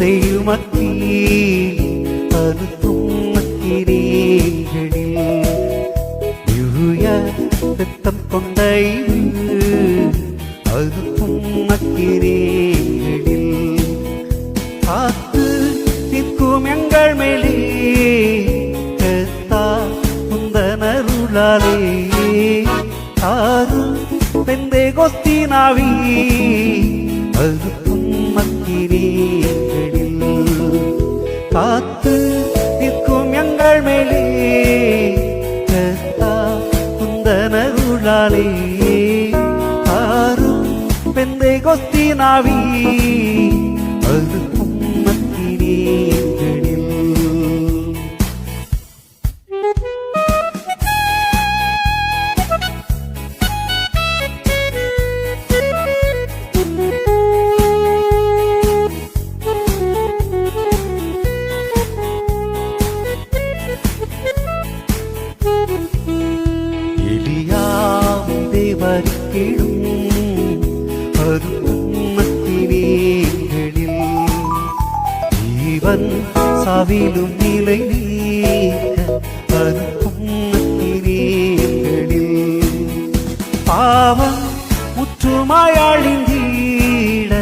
செய்யும் அக்கி அறுத்தும் அக்கிரேகளில் ரத்தம் கொண்ட அறுத்தும் அக்கிரேகளில் காத்து நிற்கும் எங்கள் மேலே கத்தா உந்தனருளாலே ஆறு பெந்தேகோஸ்தினாவி அறுத்தும் அக்கிரேகளில் காத்து நிற்கும் எங்கள் மேலே கர்த்தா உந்தனருளாலே ஆறும் பெந்தேகோஸ்தினாவி அறுத்தும் அக்கிரேகளில் வரிக்கிடும் அறுத்தும் அக்கிரேகளில் ஜீவன் சாவிலும் நிலை நீக்க அறுத்தும் அக்கிரேகளில் பாவம் முற்றுமாய் அழிந்திட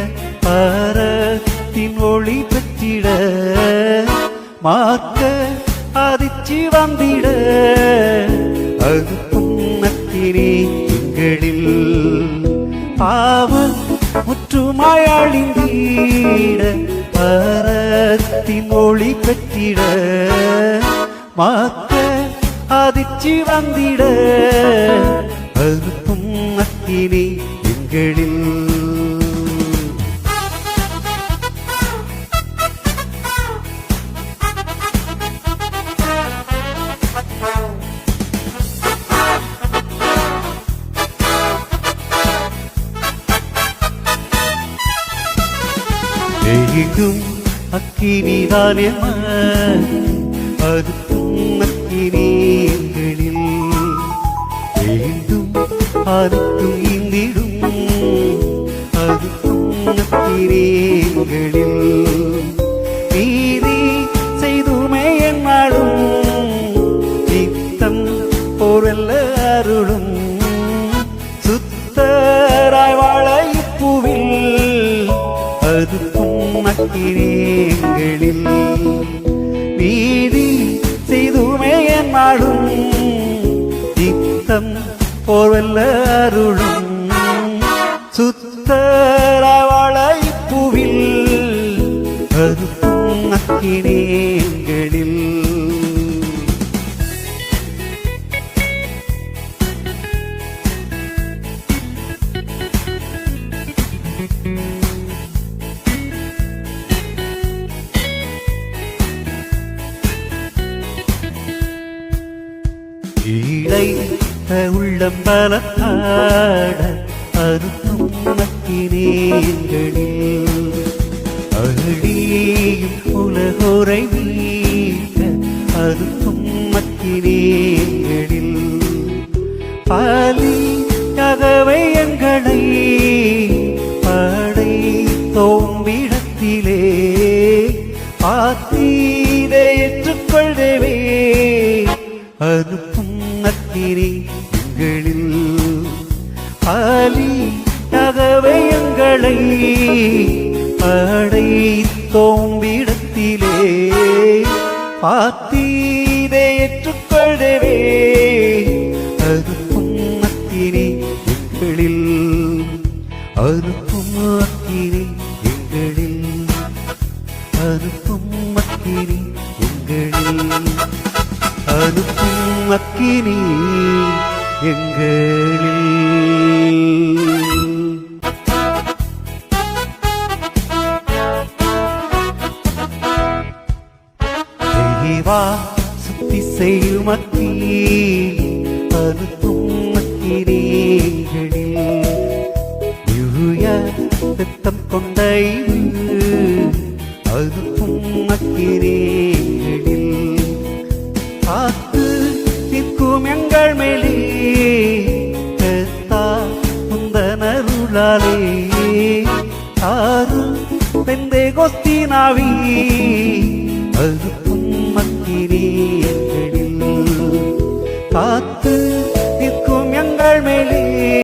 பரத்தின் ஒளி பெற்றிட மார்க்க அதிர்ச்சி வந்திட அறுத்தும் அக்கிரேகளில் பாவம் முற்றுமாய் அழிந்திட பரத்தின் ஒளி பெற்றிட மாக்க அதிர்ச்சி வந்திட அறுத்தும் அக்கிரேகளில் எங்கும் அக்கினிதானே அறுத்தும் அக்கிரேகளில் வேண்டும் அறுத்தும் இந்திடும் அறுத்தும் அக்கிரேகளில் நீதி செய்துமே என்னாலும் நித்தம் போர்வெல்ல அருளும் சுத்தராய் வாழ இப்புவில் அறுத்தும் அக்கிரேகளில் நீதி செய்துமே என்னாலும் நித்தம் போர்வெல்ல அருளும் சுத்தராய் வாழ இப்புவில் அறுத்தும் அக்கிரேகளில் இழைத்த உள்ளம் பலத்தாட அறுத்தும் அக்கிரேகளில் அழியும் உலகோரை மீட்க அறுத்தும் அக்கிரேகளில் பாலியாகவே எங்களை படை தோம்பிடத்திலே பாத்தீரை ஏற்றுக்கொள்வேவே அறுத்தும் அக்கிரேகளில் பாலியாகவே எங்களை படை தோம்பிடத்திலே பாத்தீரை ஏற்றுக்கொள்வேவே அறுத்தும் அக்கிரேகளில் அறுத்தும் அக்கிரேகளில் அறுத்தும் அக்கிரேகளில் அறுத்தும் அக்கிரேகளில் தேவா சுத்தி செய்யும் அக்கி அறுத்தும் அக்கிரேகளில் ரத்தம் கொண்ட அறுத்தும் அக்கிரேகளில் காத்து நிற்கும் எங்கள் மேலே கர்த்தா உந்தனருளாலே ஆறு பெந்தே கொஸ்தினாவி அறுப்பும் அக்கிரேயங்களில் காத்து